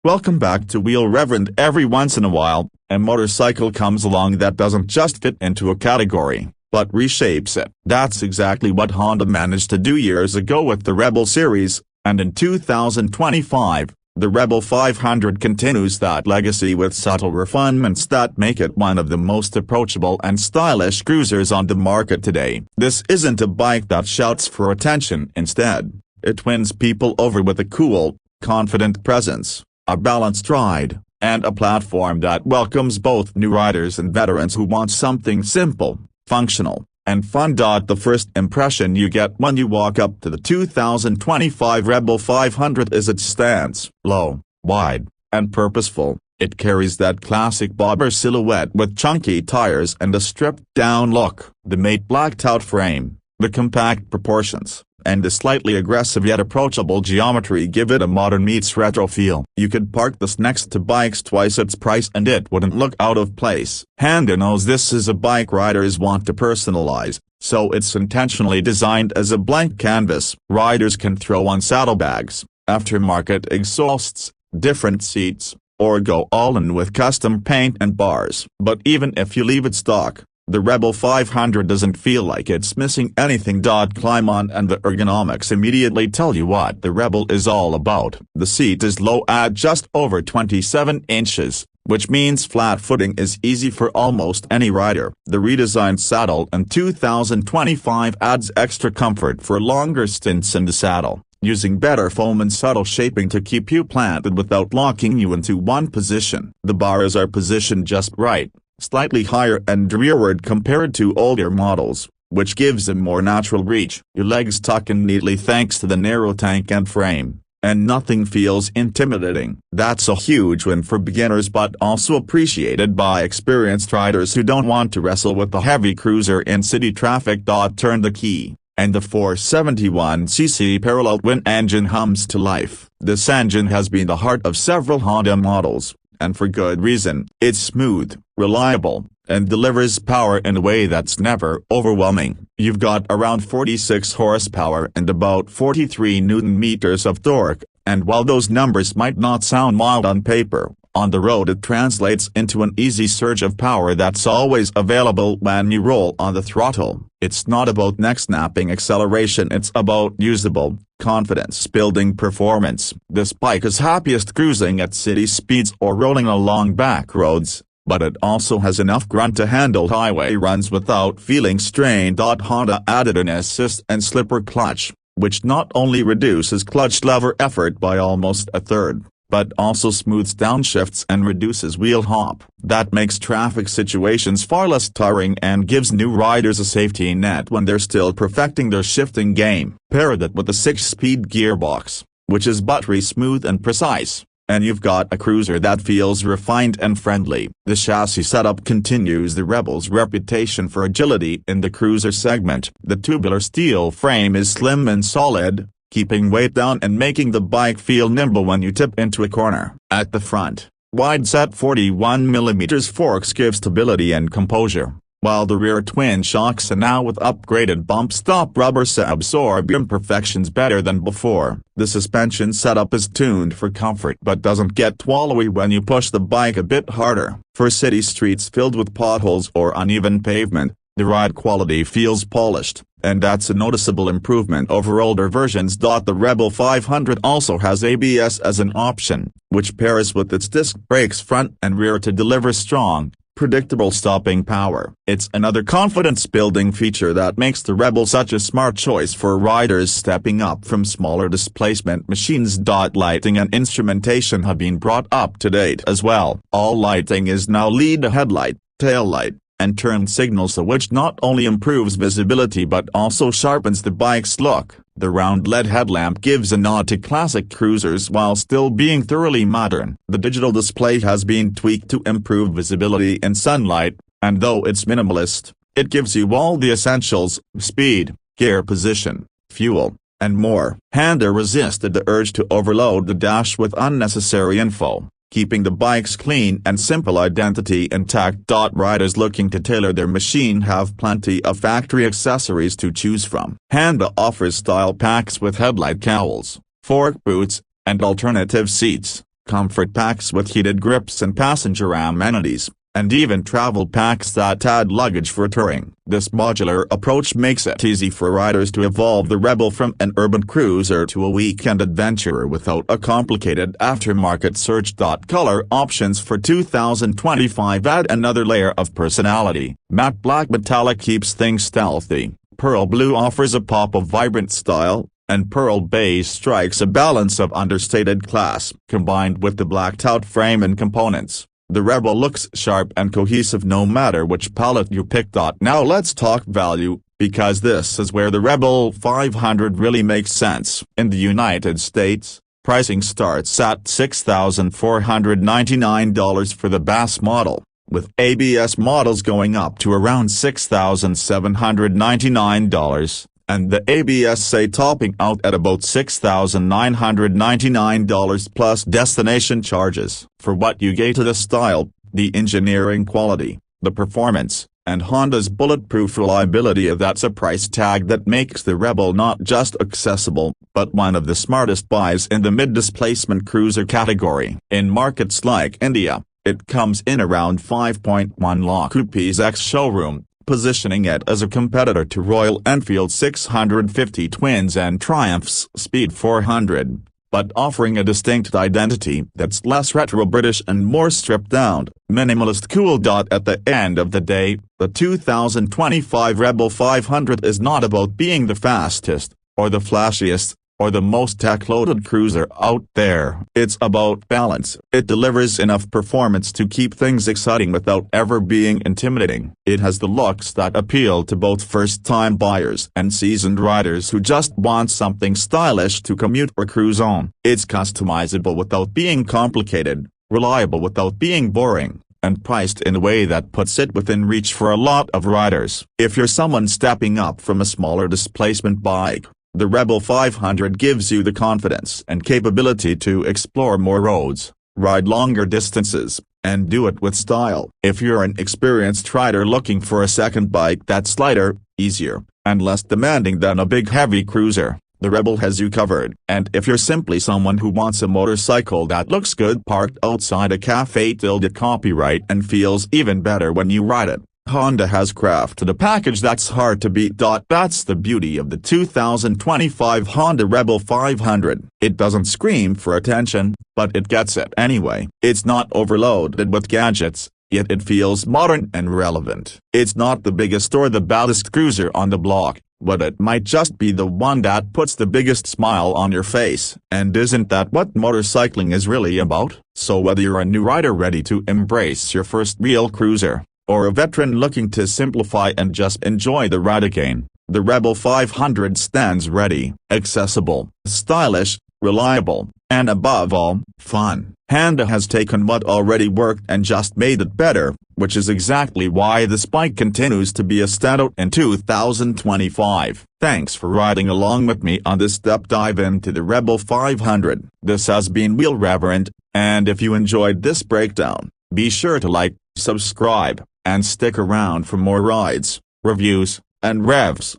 Welcome back to Wheel Rev. Every once in a while, a motorcycle comes along that doesn't just fit into a category, but reshapes it. That's exactly what Honda managed to do years ago with the Rebel series, and in 2025, the Rebel 500 continues that legacy with subtle refinements that make it one of the most approachable and stylish cruisers on the market today. This isn't a bike that shouts for attention. Instead, it wins people over with a cool, confident presence, a balanced ride, and a platform that welcomes both new riders and veterans who want something simple, functional, and fun. The first impression you get when you walk up to the 2025 Rebel 500 is its stance. Low, wide, and purposeful, it carries that classic bobber silhouette with chunky tires and a stripped-down look. The matte blacked-out frame, the compact proportions, and the slightly aggressive yet approachable geometry give it a modern meets retro feel. You could park this next to bikes twice its price and it wouldn't look out of place. Honda knows this is a bike riders want to personalize, so it's intentionally designed as a blank canvas. Riders can throw on saddlebags, aftermarket exhausts, different seats, or go all in with custom paint and bars. But even if you leave it stock, the Rebel 500 doesn't feel like it's missing anything. Climb on and the ergonomics immediately tell you what the Rebel is all about. The seat is low at just over 27 inches, which means flat footing is easy for almost any rider. The redesigned saddle in 2025 adds extra comfort for longer stints in the saddle, using better foam and subtle shaping to keep you planted without locking you into one position. The bars are positioned just right, slightly higher and rearward compared to older models, which gives a more natural reach. Your legs tuck in neatly thanks to the narrow tank and frame, and nothing feels intimidating. That's a huge win for beginners but also appreciated by experienced riders who don't want to wrestle with the heavy cruiser in city traffic. Turn the key, and the 471cc parallel twin engine hums to life. This engine has been the heart of several Honda models, and for good reason. It's smooth, reliable, and delivers power in a way that's never overwhelming. You've got around 46 horsepower and about 43 Nm of torque, and while those numbers might not sound mild on paper, on the road it translates into an easy surge of power that's always available when you roll on the throttle. It's not about neck-snapping acceleration, it's about usable, confidence-building performance. This bike is happiest cruising at city speeds or rolling along back roads, but it also has enough grunt to handle highway runs without feeling strained. Honda added an assist and slipper clutch, which not only reduces clutch lever effort by almost a third, but also smooths downshifts and reduces wheel hop. That makes traffic situations far less tiring and gives new riders a safety net when they're still perfecting their shifting game. Pair that with a 6-speed gearbox, which is buttery smooth and precise, and you've got a cruiser that feels refined and friendly. The chassis setup continues the Rebel's reputation for agility in the cruiser segment. The tubular steel frame is slim and solid, keeping weight down and making the bike feel nimble when you tip into a corner. At the front, wide-set 41mm forks give stability and composure, while the rear twin shocks are now with upgraded bump stop rubber absorb imperfections better than before. The suspension setup is tuned for comfort but doesn't get wallowy when you push the bike a bit harder. For city streets filled with potholes or uneven pavement, the ride quality feels polished, and that's a noticeable improvement over older versions. The Rebel 500 also has ABS as an option, which pairs with its disc brakes front and rear to deliver strong, predictable stopping power. It's another confidence-building feature that makes the Rebel such a smart choice for riders stepping up from smaller displacement machines. Lighting and instrumentation have been brought up to date as well. All lighting is now LED headlight, tail light, and turn signals, which not only improves visibility but also sharpens the bike's look. The round LED headlamp gives a nod to classic cruisers while still being thoroughly modern. The digital display has been tweaked to improve visibility in sunlight, and though it's minimalist, it gives you all the essentials: speed, gear position, fuel, and more. Honda resisted the urge to overload the dash with unnecessary info, keeping the bike's clean and simple identity intact. Riders looking to tailor their machine have plenty of factory accessories to choose from. Honda offers style packs with headlight cowls, fork boots, and alternative seats, comfort packs with heated grips and passenger amenities, and even travel packs that add luggage for touring. This modular approach makes it easy for riders to evolve the Rebel from an urban cruiser to a weekend adventurer without a complicated aftermarket search. Color options for 2025 add another layer of personality. Matte black metallic keeps things stealthy, pearl blue offers a pop of vibrant style, and pearl beige strikes a balance of understated class. Combined with the blacked-out frame and components, the Rebel looks sharp and cohesive no matter which palette you pick. Now let's talk value, because this is where the Rebel 500 really makes sense. In the United States, pricing starts at $6,499 for the base model, with ABS models going up to around $6,799. And the ABS-A topping out at about $6,999 plus destination charges. For what you get to the style, the engineering quality, the performance, and Honda's bulletproof reliability, that's a price tag that makes the Rebel not just accessible, but one of the smartest buys in the mid-displacement cruiser category. In markets like India, it comes in around 5.1 lakh rupees ex-showroom, positioning it as a competitor to Royal Enfield 650 Twins and Triumph's Speed 400, but offering a distinct identity that's less retro British and more stripped-down, minimalist cool. At the end of the day, the 2025 Rebel 500 is not about being the fastest, or the flashiest, or the most tech-loaded cruiser out there. It's about balance. It delivers enough performance to keep things exciting without ever being intimidating. It has the looks that appeal to both first-time buyers and seasoned riders who just want something stylish to commute or cruise on. It's customizable without being complicated, reliable without being boring, and priced in a way that puts it within reach for a lot of riders. If you're someone stepping up from a smaller displacement bike, the Rebel 500 gives you the confidence and capability to explore more roads, ride longer distances, and do it with style. If you're an experienced rider looking for a second bike that's lighter, easier, and less demanding than a big heavy cruiser, the Rebel has you covered. And if you're simply someone who wants a motorcycle that looks good parked outside a cafe till the copyright and feels even better when you ride it, Honda has crafted a package that's hard to beat. That's the beauty of the 2025 Honda Rebel 500. It doesn't scream for attention, but it gets it anyway. It's not overloaded with gadgets, yet it feels modern and relevant. It's not the biggest or the baddest cruiser on the block, but it might just be the one that puts the biggest smile on your face. And isn't that what motorcycling is really about? So whether you're a new rider ready to embrace your first real cruiser, or a veteran looking to simplify and just enjoy the ride again, the Rebel 500 stands ready. Accessible, stylish, reliable, and above all, fun. Honda has taken what already worked and just made it better, which is exactly why this bike continues to be a standout in 2025. Thanks for riding along with me on this deep dive into the Rebel 500. This has been Wheel Rev, and if you enjoyed this breakdown, be sure to like, subscribe, and stick around for more rides, reviews, and revs.